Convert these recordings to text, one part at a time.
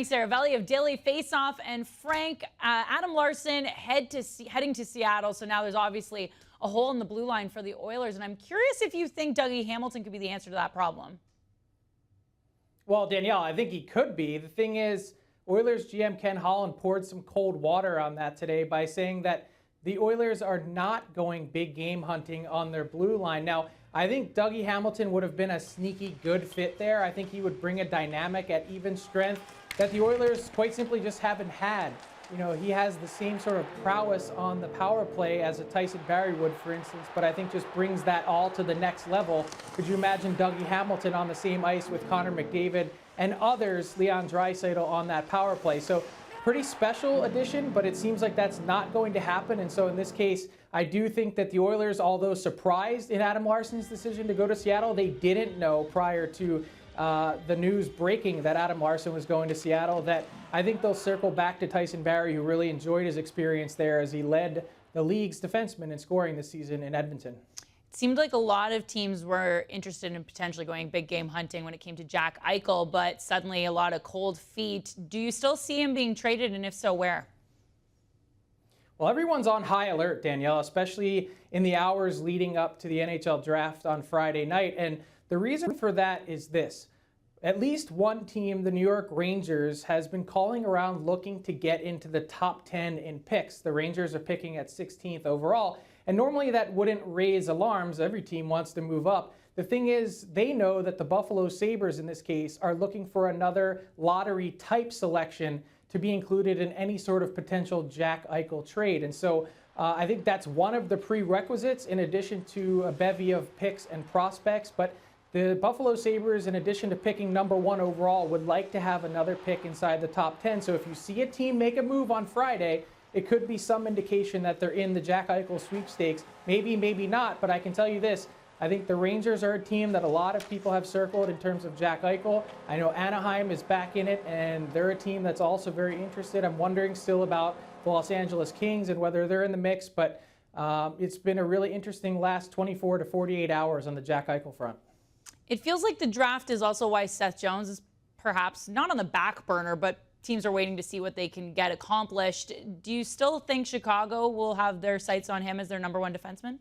Seravalli of Daily Faceoff and Frank, Adam Larson heading to Seattle. So now there's obviously a hole in the blue line for the Oilers. And I'm curious if you think Dougie Hamilton could be the answer to that problem. Well, Danielle, I think he could be. The thing is, Oilers GM Ken Holland poured some cold water on that today by saying that the Oilers are not going big game hunting on their blue line. Now, I think Dougie Hamilton would have been a sneaky good fit there. I think he would bring a dynamic at even strength that the Oilers quite simply just haven't had. You know, he has the same sort of prowess on the power play as a Tyson Barrie would, for instance, but I think just brings that all to the next level. Could you imagine Dougie Hamilton on the same ice with Connor McDavid and others, Leon Draisaitl, on that power play? So pretty special addition, but it seems like that's not going to happen. And so in this case, I do think that the Oilers, although surprised in Adam Larson's decision to go to Seattle, they didn't know prior to the news breaking that Adam Larson was going to Seattle, that I think they'll circle back to Tyson Barrie, who really enjoyed his experience there as he led the league's defensemen in scoring this season in Edmonton. It seemed like a lot of teams were interested in potentially going big game hunting when it came to Jack Eichel, but suddenly a lot of cold feet. Do you still see him being traded, and if so, where? Well, everyone's on high alert, Danielle, especially in the hours leading up to the NHL draft on Friday night. And the reason for that is this. At least one team, the New York Rangers, has been calling around looking to get into the top 10 in picks. The Rangers are picking at 16th overall. And normally that wouldn't raise alarms. Every team wants to move up. The thing is, they know that the Buffalo Sabres in this case are looking for another lottery type selection to be included in any sort of potential Jack Eichel trade. And so I think that's one of the prerequisites in addition to a bevy of picks and prospects. But the Buffalo Sabres, in addition to picking number 1 overall, would like to have another pick inside the top 10. So if you see a team make a move on Friday, it could be some indication that they're in the Jack Eichel sweepstakes. Maybe, maybe not, but I can tell you this. I think the Rangers are a team that a lot of people have circled in terms of Jack Eichel. I know Anaheim is back in it, and they're a team that's also very interested. I'm wondering still about the Los Angeles Kings and whether they're in the mix, but it's been a really interesting last 24 to 48 hours on the Jack Eichel front. It feels like the draft is also why Seth Jones is perhaps not on the back burner, but teams are waiting to see what they can get accomplished. Do you still think Chicago will have their sights on him as their number 1 defenseman?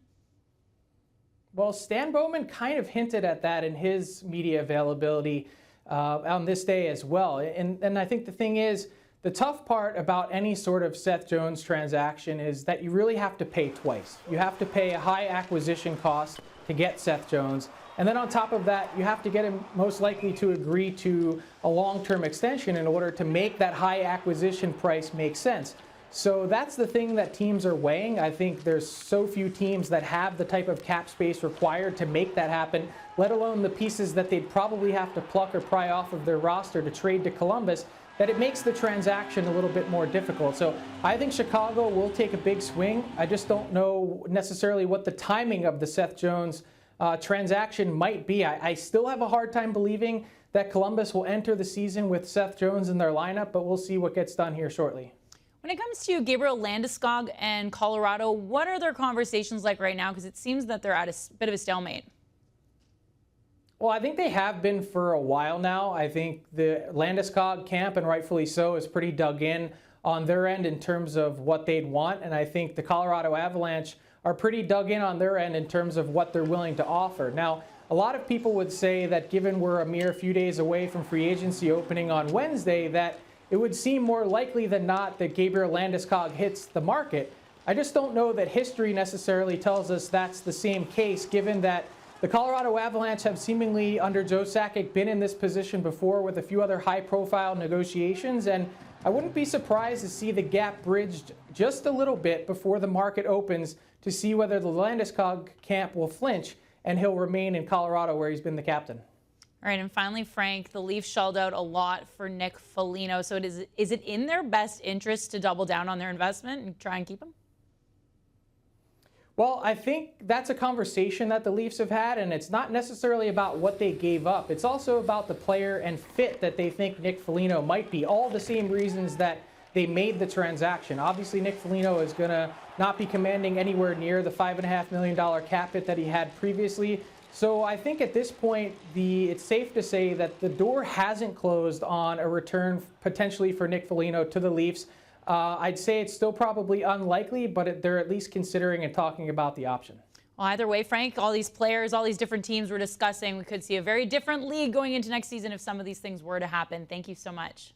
Well, Stan Bowman kind of hinted at that in his media availability on this day as well. And I think the thing is, the tough part about any sort of Seth Jones transaction is that you really have to pay twice. You have to pay a high acquisition cost to get Seth Jones. And then on top of that, you have to get him most likely to agree to a long-term extension in order to make that high acquisition price make sense. So that's the thing that teams are weighing. I think there's so few teams that have the type of cap space required to make that happen, let alone the pieces that they'd probably have to pluck or pry off of their roster to trade to Columbus, that it makes the transaction a little bit more difficult. So I think Chicago will take a big swing. I just don't know necessarily what the timing of the Seth Jones transaction might be. I still have a hard time believing that Columbus will enter the season with Seth Jones in their lineup, but we'll see what gets done here shortly. When it comes to Gabriel Landeskog and Colorado, what are their conversations like right now? Because it seems that they're at a bit of a stalemate. Well, I think they have been for a while now. I think the Landeskog camp, and rightfully so, is pretty dug in on their end in terms of what they'd want. And I think the Colorado Avalanche are pretty dug in on their end in terms of what they're willing to offer. Now, a lot of people would say that given we're a mere few days away from free agency opening on Wednesday, that it would seem more likely than not that Gabriel Landeskog hits the market. I just don't know that history necessarily tells us that's the same case, given that the Colorado Avalanche have seemingly, under Joe Sakic, been in this position before with a few other high-profile negotiations, and I wouldn't be surprised to see the gap bridged just a little bit before the market opens to see whether the Landeskog camp will flinch and he'll remain in Colorado where he's been the captain. All right, and finally, Frank, the Leafs shelled out a lot for Nick Foligno. So is it in their best interest to double down on their investment and try and keep him? Well, I think that's a conversation that the Leafs have had, and it's not necessarily about what they gave up. It's also about the player and fit that they think Nick Foligno might be. All the same reasons that they made the transaction. Obviously, Nick Foligno is going to not be commanding anywhere near the $5.5 million cap hit that he had previously. So I think at this point, it's safe to say that the door hasn't closed on a return potentially for Nick Foligno to the Leafs. I'd say it's still probably unlikely, but they're at least considering and talking about the option. Well, either way, Frank, all these players, all these different teams we're discussing, we could see a very different league going into next season if some of these things were to happen. Thank you so much.